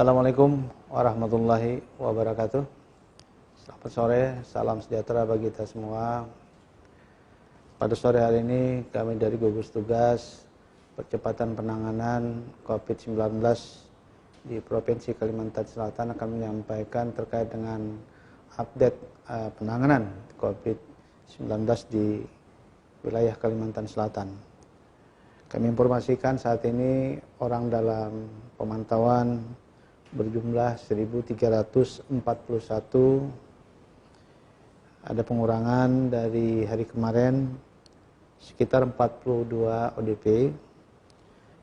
Assalamualaikum warahmatullahi wabarakatuh. Selamat sore, salam sejahtera bagi kita semua. Pada sore hari ini kami dari gugus tugas percepatan penanganan COVID-19 di Provinsi Kalimantan Selatan akan menyampaikan terkait dengan update penanganan COVID-19 di wilayah Kalimantan Selatan. Kami informasikan saat ini orang dalam pemantauan berjumlah 1.341, ada pengurangan dari hari kemarin sekitar 42 ODP.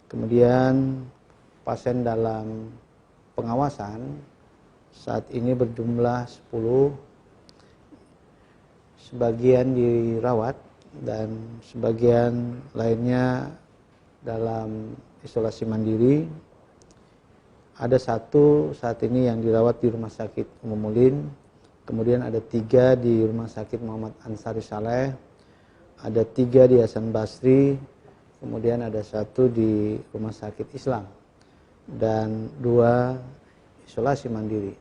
Kemudian pasien dalam pengawasan saat ini berjumlah 10, sebagian dirawat dan sebagian lainnya dalam isolasi mandiri. Ada satu saat ini yang dirawat di Rumah Sakit Umum Ulin, kemudian ada 3 di Rumah Sakit Muhammad Ansari Saleh, ada 3 di Hasan Basri, kemudian ada 1 di Rumah Sakit Islam, dan 2 isolasi mandiri.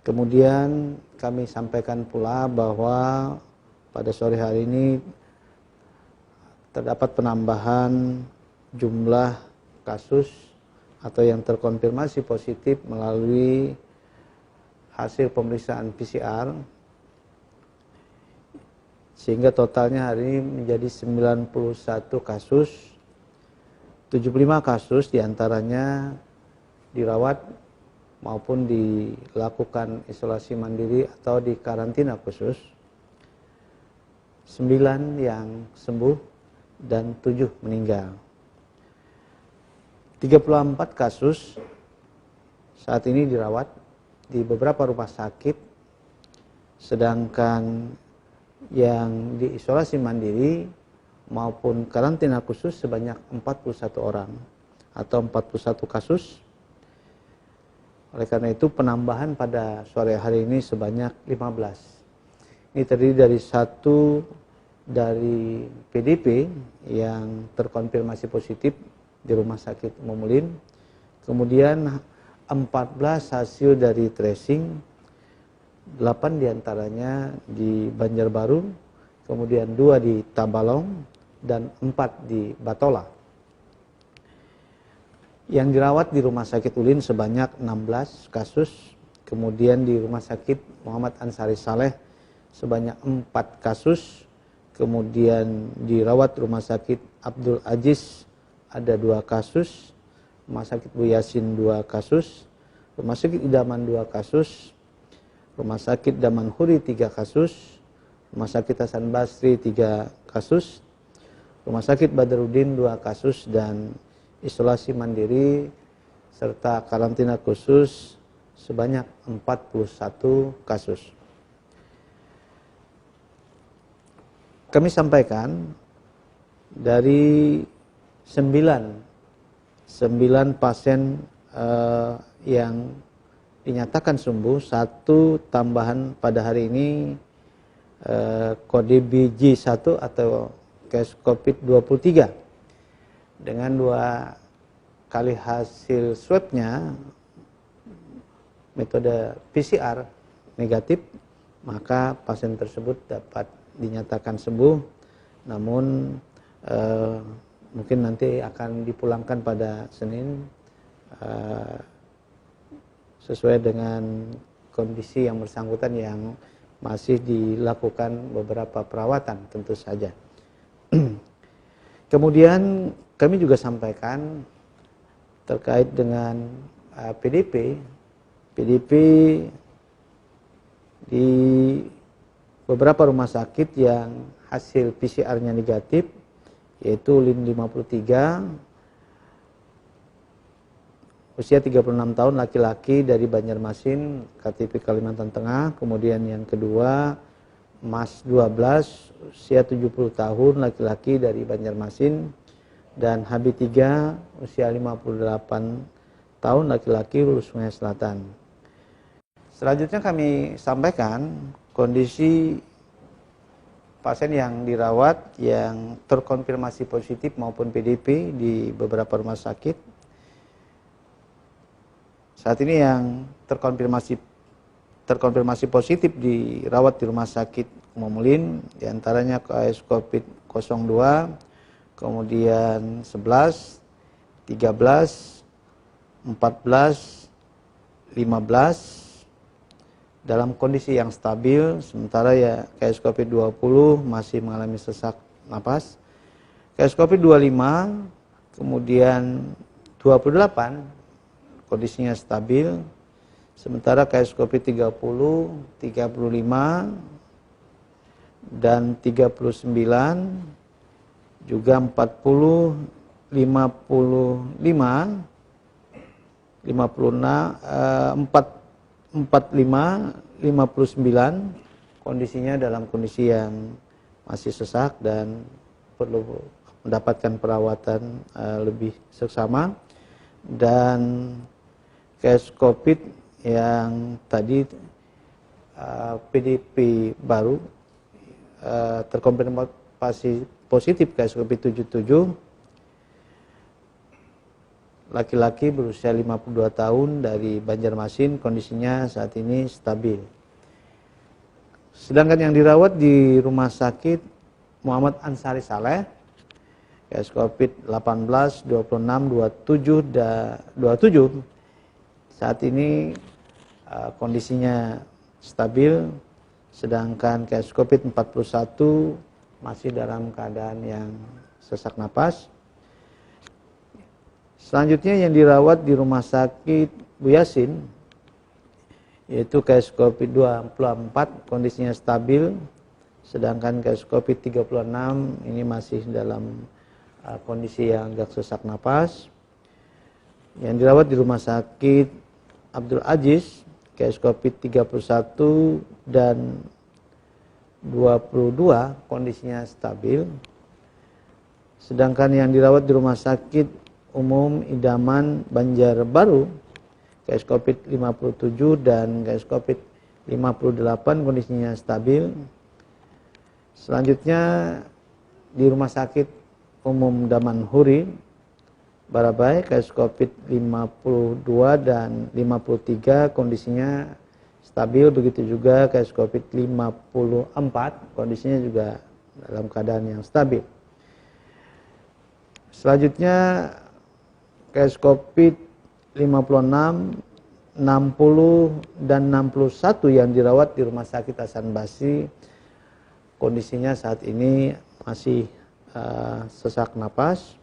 Kemudian kami sampaikan pula bahwa pada sore hari ini terdapat penambahan jumlah kasus atau yang terkonfirmasi positif melalui hasil pemeriksaan PCR, sehingga totalnya hari ini menjadi 91 kasus, 75 kasus diantaranya dirawat maupun dilakukan isolasi mandiri atau di karantina khusus, 9 yang sembuh dan 7 meninggal. 34 kasus saat ini dirawat di beberapa rumah sakit, sedangkan yang diisolasi mandiri maupun karantina khusus sebanyak 41 orang atau 41 kasus. Oleh karena itu penambahan pada sore hari ini sebanyak 15. Ini terdiri dari 1 dari PDP yang terkonfirmasi positif di Rumah Sakit Umum Ulin, kemudian 14 hasil dari tracing, 8 diantaranya di Banjarbaru, kemudian 2 di Tabalong, dan 4 di Batola. Yang dirawat di Rumah Sakit Ulin sebanyak 16 kasus, kemudian di Rumah Sakit Muhammad Ansari Saleh sebanyak 4 kasus, kemudian dirawat Rumah Sakit Abdul Aziz ada 2 kasus, Rumah Sakit Bu Yasin 2 kasus, Rumah Sakit Idaman 2 kasus, Rumah Sakit Damanhuri 3 kasus, Rumah Sakit Hasan Basri 3 kasus, Rumah Sakit Badrudin 2 kasus, dan isolasi mandiri serta karantina khusus sebanyak 41 kasus. Kami sampaikan dari 9 pasien yang dinyatakan sembuh, 1 tambahan pada hari ini kode BJ1 atau case COVID-23 dengan 2 kali hasil swabnya metode PCR negatif, maka pasien tersebut dapat dinyatakan sembuh, namun mungkin nanti akan dipulangkan pada Senin sesuai dengan kondisi yang bersangkutan yang masih dilakukan beberapa perawatan tentu saja. Kemudian kami juga sampaikan terkait dengan PDP di beberapa rumah sakit yang hasil PCR-nya negatif, yaitu Ulin 53, usia 36 tahun, laki-laki dari Banjarmasin, KTP Kalimantan Tengah. Kemudian yang kedua, Mas 12, usia 70 tahun, laki-laki dari Banjarmasin. Dan HB3, usia 58 tahun, laki-laki, Hulu Sungai Selatan. Selanjutnya kami sampaikan kondisi pasien yang dirawat yang terkonfirmasi positif maupun PDP di beberapa rumah sakit. saat ini yang terkonfirmasi positif dirawat di Rumah Sakit Umum Ulin, diantaranya KS COVID-02, kemudian 11, 13, 14, 15 dalam kondisi yang stabil, sementara ya KS COVID-20 masih mengalami sesak napas. KS COVID-25, kemudian 28 kondisinya stabil, sementara KS COVID-30, 35 dan 39 juga 40, 55, 59 kondisinya dalam kondisi yang masih sesak dan perlu mendapatkan perawatan lebih seksama. Dan case COVID yang tadi PDP baru terkonfirmasi positif case COVID-77, laki-laki berusia 52 tahun dari Banjarmasin, kondisinya saat ini stabil. Sedangkan yang dirawat di Rumah Sakit Muhammad Ansari Saleh, case COVID-18, 26, 27, saat ini kondisinya stabil, sedangkan case COVID-41 masih dalam keadaan yang sesak napas. Selanjutnya yang dirawat di Rumah Sakit Bu Yasin, yaitu case COVID-24, kondisinya stabil, sedangkan case COVID-36 ini masih dalam kondisi yang agak sesak napas. Yang dirawat di Rumah Sakit Abdul Aziz, case COVID-31 dan 22 kondisinya stabil, sedangkan yang dirawat di Rumah Sakit Umum Idaman Banjarbaru, case COVID-57 dan case COVID-58 kondisinya stabil. Selanjutnya di Rumah Sakit Umum Damanhuri Barabai, case COVID-52 dan 53 kondisinya stabil, begitu juga case COVID-54 kondisinya juga dalam keadaan yang stabil. Selanjutnya case COVID-56, 60 dan 61 yang dirawat di Rumah Sakit Hasan Basri, kondisinya saat ini masih sesak napas.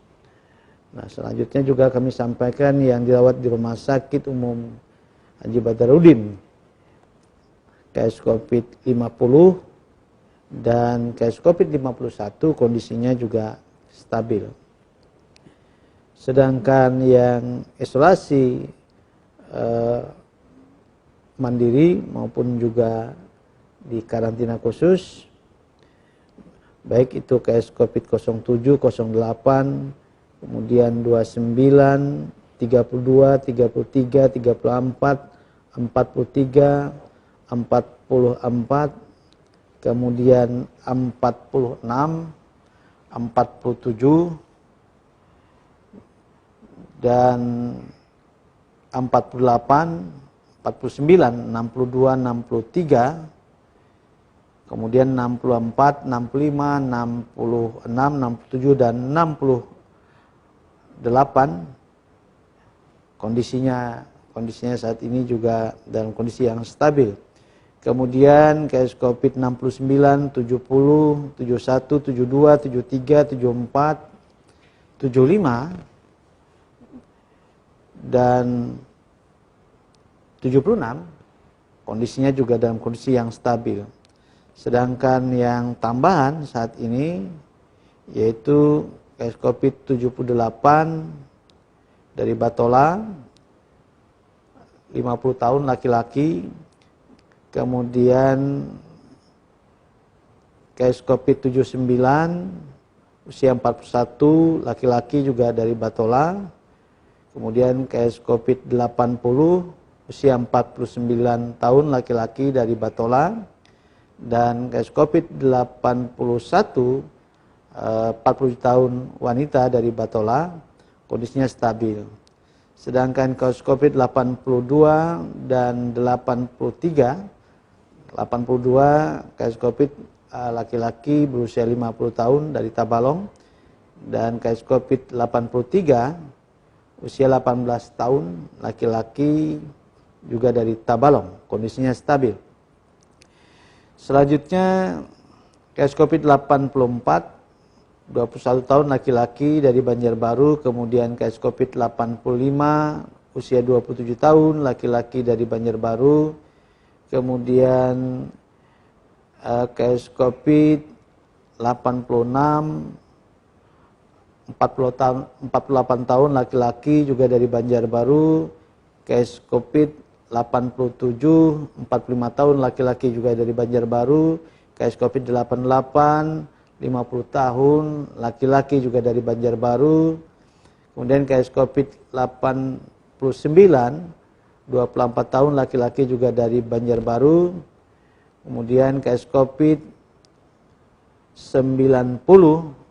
Nah, selanjutnya juga kami sampaikan yang dirawat di Rumah Sakit Umum Haji Badarudin, case COVID-50 dan case COVID-51 kondisinya juga stabil. Sedangkan yang isolasi mandiri maupun juga di karantina khusus, baik itu case COVID-07, 08, kemudian 29, 32, 33, 34, 43, 44, kemudian 46, 47, dan 48, 49, 62, 63, kemudian 64, 65, 66, 67, dan 68 kondisinya saat ini juga dalam kondisi yang stabil. Kemudian case COVID-69, 70, 71, 72, 73, 74, 75, dan 76 kondisinya juga dalam kondisi yang stabil. Sedangkan yang tambahan saat ini yaitu case COVID-78 dari Batola, 50 tahun laki-laki, kemudian case COVID-79 usia 41 laki-laki juga dari Batola, kemudian case COVID-80 usia 49 tahun laki-laki dari Batola, dan case COVID-81 40 tahun wanita dari Batola, kondisinya stabil. Sedangkan kasus COVID 82 dan 83, 82 kasus COVID laki-laki berusia 50 tahun dari Tabalong, dan kasus COVID 83 usia 18 tahun laki-laki juga dari Tabalong, kondisinya stabil. Selanjutnya kasus COVID 84, 21 tahun laki-laki dari Banjarbaru, kemudian kasus COVID 85 usia 27 tahun laki-laki dari Banjarbaru, kemudian kasus COVID 86 48 tahun laki-laki juga dari Banjarbaru, kasus COVID 87 45 tahun laki-laki juga dari Banjarbaru, kasus COVID 88 50 tahun laki-laki juga dari Banjarbaru, kemudian kasus COVID 89 24 tahun laki-laki juga dari Banjarbaru, kemudian kasus COVID 90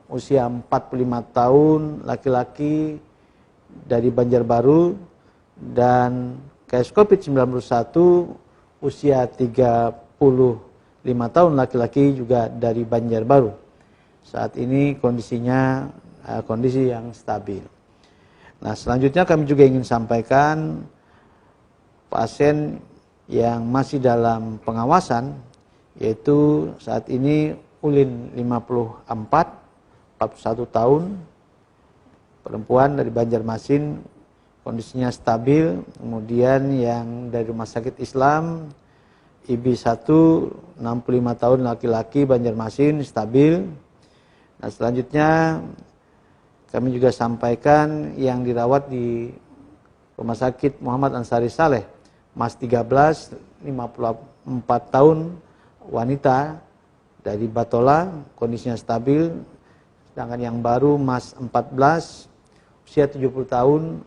usia 45 tahun laki-laki dari Banjarbaru, dan kasus COVID 91 usia 35 tahun laki-laki juga dari Banjarbaru. Saat ini kondisinya kondisi yang stabil. Nah, selanjutnya kami juga ingin sampaikan pasien yang masih dalam pengawasan, yaitu saat ini Ulin 54, 41 tahun, perempuan dari Banjarmasin, kondisinya stabil. Kemudian yang dari Rumah Sakit Islam IB1, 65 tahun laki-laki, Banjarmasin, stabil. Nah, selanjutnya kami juga sampaikan yang dirawat di Rumah Sakit Muhammad Ansari Saleh, Mas 13, 54 tahun, wanita dari Batola, kondisinya stabil. Sedangkan yang baru Mas 14, usia 70 tahun,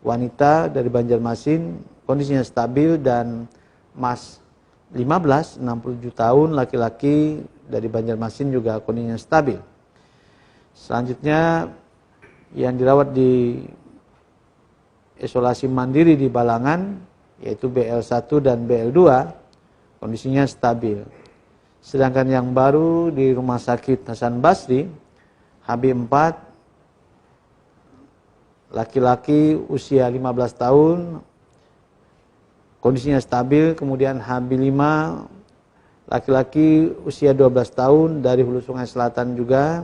wanita dari Banjarmasin, kondisinya stabil. Dan Mas 15, 67 tahun, laki-laki dari Banjarmasin juga kondisinya stabil. Selanjutnya yang dirawat di isolasi mandiri di Balangan, yaitu BL1 dan BL2, kondisinya stabil. Sedangkan yang baru di Rumah Sakit Hasan Basri, HB4, laki-laki usia 15 tahun, kondisinya stabil. Kemudian HB5, laki-laki usia 12 tahun dari Hulu Sungai Selatan juga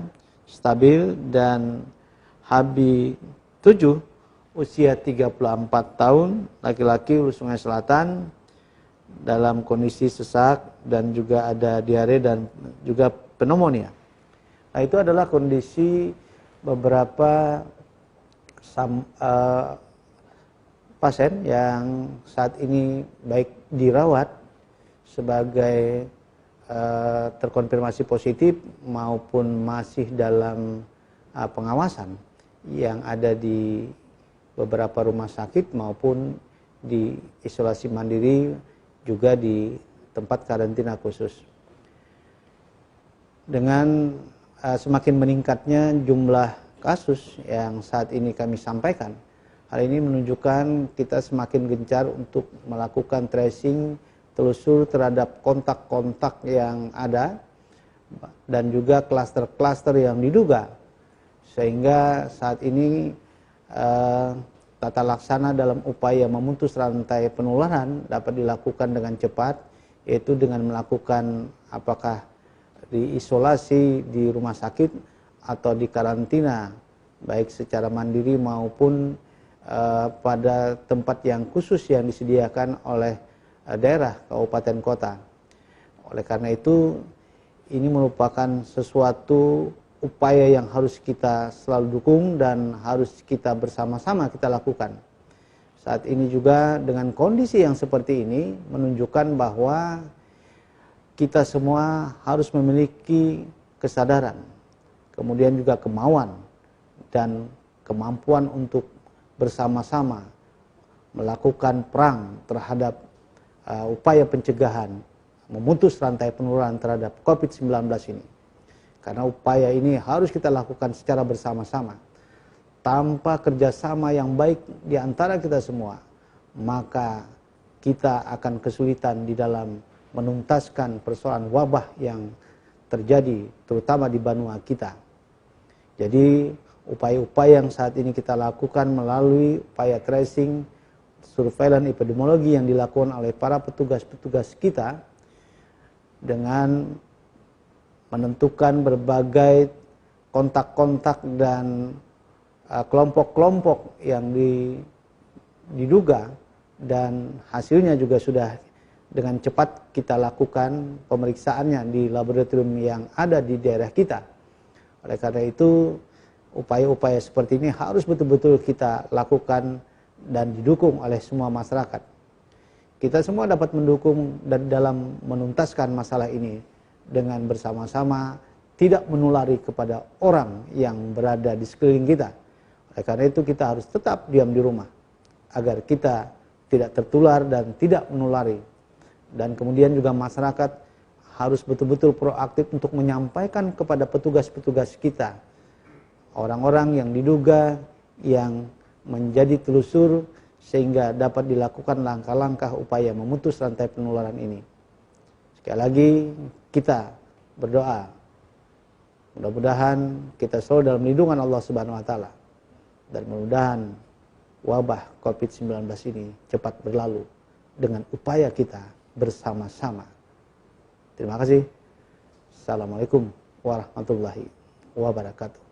stabil. Dan HB7, usia 34 tahun, laki-laki Hulu Sungai Selatan, dalam kondisi sesak dan juga ada diare dan juga pneumonia. Nah, itu adalah kondisi beberapa pasien yang saat ini baik dirawat sebagai terkonfirmasi positif maupun masih dalam pengawasan yang ada di beberapa rumah sakit maupun di isolasi mandiri, juga di tempat karantina khusus. Dengan semakin meningkatnya jumlah kasus yang saat ini kami sampaikan, hal ini menunjukkan kita semakin gencar untuk melakukan tracing, telusur terhadap kontak-kontak yang ada dan juga klaster-klaster yang diduga, sehingga saat ini tata laksana dalam upaya memutus rantai penularan dapat dilakukan dengan cepat, yaitu dengan melakukan apakah diisolasi di rumah sakit atau di karantina, baik secara mandiri maupun pada tempat yang khusus yang disediakan oleh daerah, kabupaten, kota. Oleh karena itu, ini merupakan sesuatu upaya yang harus kita selalu dukung dan harus kita bersama-sama kita lakukan. Saat ini juga dengan kondisi yang seperti ini menunjukkan bahwa kita semua harus memiliki kesadaran, kemudian juga kemauan dan kemampuan untuk bersama-sama melakukan perang terhadap upaya pencegahan, memutus rantai penularan terhadap COVID-19 ini. Karena upaya ini harus kita lakukan secara bersama-sama. tanpa kerjasama yang baik di antara kita semua, maka kita akan kesulitan di dalam menuntaskan persoalan wabah yang terjadi terutama di benua kita. Jadi upaya-upaya yang saat ini kita lakukan melalui upaya tracing, surveillance epidemiologi yang dilakukan oleh para petugas-petugas kita dengan menentukan berbagai kontak-kontak dan kelompok-kelompok yang diduga, dan hasilnya juga sudah dengan cepat kita lakukan pemeriksaannya di laboratorium yang ada di daerah kita. Oleh karena itu, upaya-upaya seperti ini harus betul-betul kita lakukan dan didukung oleh semua masyarakat. Kita semua dapat mendukung dan dalam menuntaskan masalah ini dengan bersama-sama tidak menulari kepada orang yang berada di sekeliling kita. Oleh karena itu kita harus tetap diam di rumah agar kita tidak tertular dan tidak menulari. Dan kemudian juga masyarakat harus betul-betul proaktif untuk menyampaikan kepada petugas-petugas kita, orang-orang yang diduga yang menjadi telusur, sehingga dapat dilakukan langkah-langkah upaya memutus rantai penularan ini. Sekali lagi kita berdoa, mudah-mudahan kita selalu dalam lindungan Allah Subhanahu wa taala, dan mudah-mudahan wabah COVID-19 ini cepat berlalu dengan upaya kita bersama-sama. Terima kasih. Assalamualaikum warahmatullahi wabarakatuh.